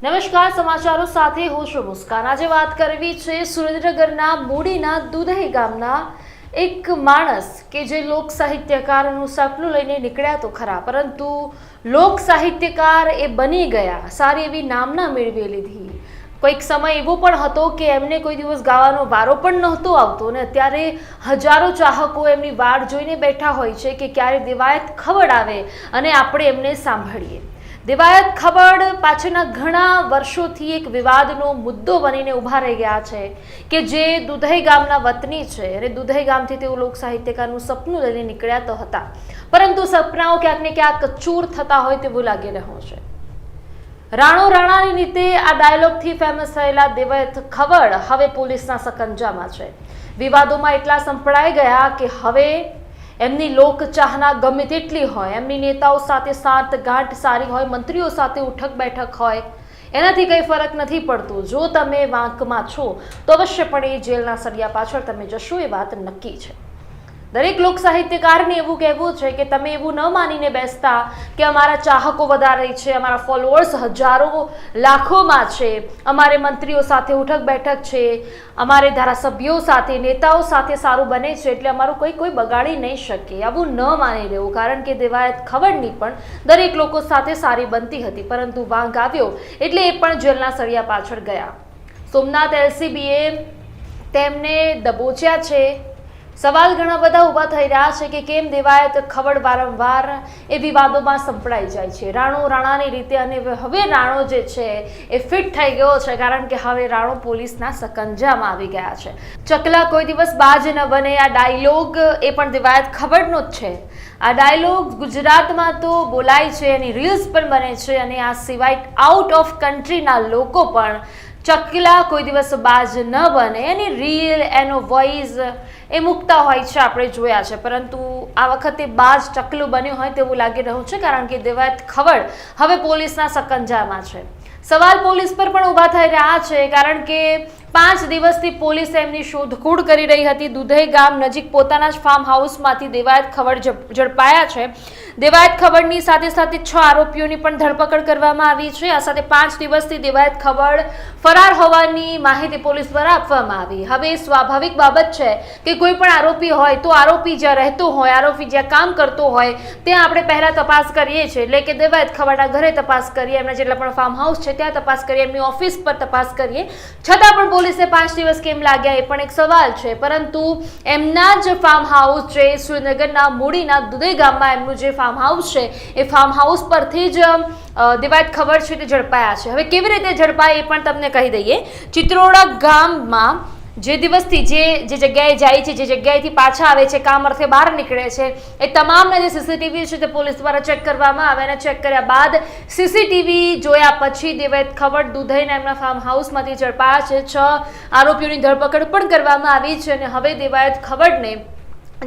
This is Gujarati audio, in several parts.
નમસ્કાર, સમાચારો સાથે હું છું મુસ્કાન। આજે વાત કરવી છે સુરેન્દ્રનગરના મૂડીના દુધઈ ગામના એક માણસ કે જે લોક સાહિત્યકારનું સપનું લઈને નીકળ્યા તો ખરા, પરંતુ લોક સાહિત્યકાર એ બની ગયા, સારી એવી નામના મેળવી લીધી। કોઈક સમય એવો પણ હતો કે એમને કોઈ દિવસ ગાવાનો વારો પણ નહોતો આવતો ને અત્યારે હજારો ચાહકો એમની વાટ જોઈને બેઠા હોય છે કે ક્યારે દેવાયત ખવડ આવે અને આપણે એમને સાંભળીએ। દેવાયત ખવડ પાછળના ઘણા વર્ષોથી એક વિવાદનો મુદ્દો બનીને ઊભા રહી ગયા છે કે જે દુધઈ ગામના વતની છે અને દુધઈ ગામથી તેઓ લોક સાહિત્યકારનું સપનું લઈને નીકળ્યા તો હતા, પરંતુ સપનાઓ ક્યાંક ને ક્યાંક ચૂર થતા હોય તેવું લાગી રહ્યું છે। રાણો રાણાની રીતે આ ડાયલોગથી ફેમસ થયેલા દેવાયત ખવડ હવે પોલીસના સકંજામાં છે। વિવાદોમાં એટલા સંપડાઈ ગયા કે હવે એમની લોકચાહના ગમે તેટલી હોય, એમની નેતાઓ સાથે સાંઠગાંઠ સારી હોય, મંત્રીઓ સાથે ઉઠક બેઠક હોય, એનાથી કંઈ ફરક નથી પડતો। જો તમે વાંકમાં છો તો અવશ્યપણે જેલના સળિયા પાછળ તમે જશો, એ વાત નક્કી છે। દરેક લોક સાહિત્યકારને એવું કહેવું છે કે તમે એવું ન માનીને બેસતા કે અમારા ચાહકો વધારે છે, અમારા ફોલોઅર્સ હજારો લાખોમાં છે, અમારે મંત્રીઓ સાથે ઉઠક બેઠક છે, અમારે ધારાસભ્યો સાથે નેતાઓ સાથે સારું બને છે એટલે અમારું કોઈ બગાડી નહીં શકે। આવું ન માની લેવું, કારણ કે દેવાયત ખવડની પણ દરેક લોકો સાથે સારી બનતી હતી, પરંતુ વાંક આવ્યો એટલે એ પણ જેલના સળિયા પાછળ ગયા। સોમનાથ એલસીબીએ તેમને દબોચ્યા છે। સવાલ ઘણા બધા ઊભા થઈ રહ્યા છે કે કેમ દેવાયત ખવડ વારંવાર એ વિવાદોમાં સંપડાઈ જાય છે રાણો રાણાની રીતે, અને હવે રાણો જે છે એ ફિટ થઈ ગયો છે, કારણ કે હવે રાણો પોલીસના સકંજામાં આવી ગયા છે। ચકલા કોઈ દિવસ બાજ ન બને, આ ડાયલોગ એ પણ દેવાયત ખવડનો જ છે। આ ડાયલોગ ગુજરાતમાં તો બોલાય છે, એની રીલ્સ પણ બને છે, અને આ સિવાય આઉટ ઓફ કન્ટ્રીના લોકો પણ ચકલા કોઈ દિવસ બાજ ન બને એની રીલ, એનો વોઇસ એ મૂકતા હોય છે, આપણે જોયા છે। પરંતુ આ વખતે બાજ ચકલું બન્યું હોય તેવું લાગી રહ્યું છે, કારણ કે દેવાયત ખવડ હવે પોલીસના સકંજામાં છે। સવાલ પોલીસ પર પણ ઊભા થઈ રહ્યા છે, કારણ કે 5 દિવસથી પોલીસ એમની શોધખોળ કરી રહી હતી। દુધઈ ગામ નજીક પોતાના જ ફાર્મ હાઉસમાંથી દેવાયત ખવડ ઝડપાયા છે। દેવાયત ખવડની સાથે સાથે 6 આરોપીઓની પણ ધરપકડ કરવામાં આવી છે। આ સાથે 5 દિવસથી દેવાયત ખવડ ફરાર હોવાની માહિતી પોલીસ દ્વારા આપવામાં આવી। હવે સ્વાભાવિક બાબત છે કે કોઈ પણ આરોપી હોય તો આરોપી જ્યાં રહેતો હોય, આરોપી જ્યાં કામ કરતો હોય ત્યાં આપણે પહેલા તપાસ કરીએ છીએ, એટલે કે દેવાયત ખવડના ઘરે તપાસ કરીએ, એમના જેટલા પણ ફાર્મ હાઉસ છે ત્યાં તપાસ કરીએ, એમની ઓફિસ પર તપાસ કરીએ, છતાં પણ પોલીસને 5 દિવસ કેમ લાગ્યા એ પણ એક સવાલ છે। પરંતુ એમના જ ફાર્મ હાઉસ છે સુરેન્દ્રનગરના મૂડીના દુધઈ ગામમાં એમનું જે ફાર્મ હાઉસ છે એ ફાર્મ હાઉસ પરથી જ દેવાયત ખવડ છે તે ઝડપાયા છે। હવે કેવી રીતે ઝડપાય એ પણ તમને કહી દઈએ। ચિત્રોડા ગામમાં જે દિવસથી જે જગ્યાએ જાય છે, જે જગ્યાએથી પાછા આવે છે, કામ અર્થે બહાર નીકળે છે, એ તમામના જે સીસીટીવી છે તે પોલીસ દ્વારા ચેક કરવામાં આવે, અને ચેક કર્યા બાદ સીસીટીવી જોયા પછી દેવાયત ખવડ દુધઈના એમના ફાર્મ હાઉસમાંથી ઝડપાયા છે। 6 આરોપીઓની ધરપકડ પણ કરવામાં આવી છે, અને હવે દેવાયત ખવડને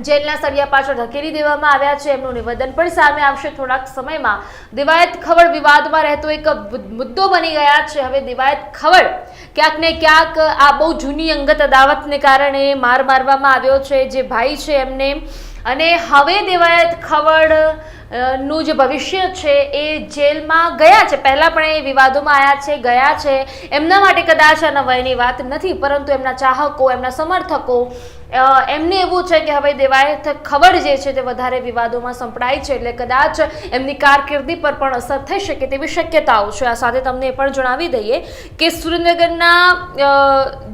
જેલના સળિયા પાછળ ધકેલી દેવામાં આવ્યા છે। એમનું નિવેદન પણ સામે આવશે થોડાક સમયમાં। દેવાયત ખવડ વિવાદમાં રહેતો એક મુદ્દો બની ગયા છે। હવે દેવાયત ખવડ ક્યાંક ને ક્યાંક આ બહુ જૂની અંગત અદાવતને કારણે મારવામાં આવ્યો છે જે ભાઈ છે એમને, અને હવે દેવાયત ખવડ નું જે ભવિષ્ય છે એ જેલમાં ગયા છે। પહેલા પણ એ વિવાદોમાં ગયા છે। એમના માટે કદાચ આ નવાઈની વાત નથી, પરંતુ એમના ચાહકો, એમના સમર્થકો એમને એવું છે કે હવે દેવાયત ખવડ જે છે તે વધારે વિવાદોમાં સંપડાય છે, એટલે કદાચ એમની કારકિર્દી પર પણ અસર થઈ શકે તેવી શક્યતાઓ છે। આ સાથે તમને એ પણ જણાવી દઈએ કે સુરેન્દ્રનગરના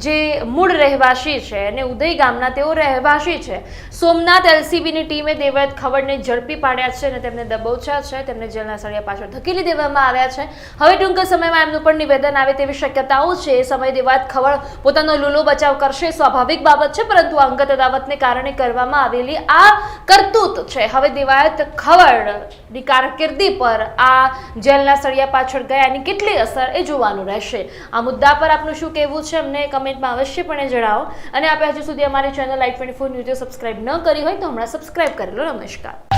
જે મૂળ રહેવાસી છે અને ઉદય ગામના તેઓ રહેવાસી છે, સોમનાથ એલસીબીની ટીમે દેવાયત ખવડને ઝડપી પાડ્યા છે અને તેમને દબોચ્યા છે, તેમને જેલના સળિયા પાછળ ધકેલી દેવામાં આવ્યા છે। હવે ટૂંક સમયમાં એમનું પણ નિવેદન આવે તેવી શક્યતાઓ છે। એ સમયે દેવાયત ખવડ પોતાનો લૂલો બચાવ કરશે, સ્વાભાવિક બાબત છે, પરંતુ અંગત અદાવતને કારણે કરવામાં આવેલી આ કરતૂત છે હવે દેવાયત ખવડની કારકિર્દી પર આ જેલના સળિયા પાછળ ગયા એની કેટલી અસર એ જોવાનું રહેશે। આ મુદ્દા પર આપનું શું કહેવું છે અમને કમેન્ટમાં અવશ્યપણે જણાવો, અને આપણે હજુ સુધી અમારી ચેનલ i24 ન્યૂઝ સબસ્ક્રાઇબ ન કરી હોય તો હમણાં સબસ્ક્રાઇબ કરી લો। નમસ્કાર।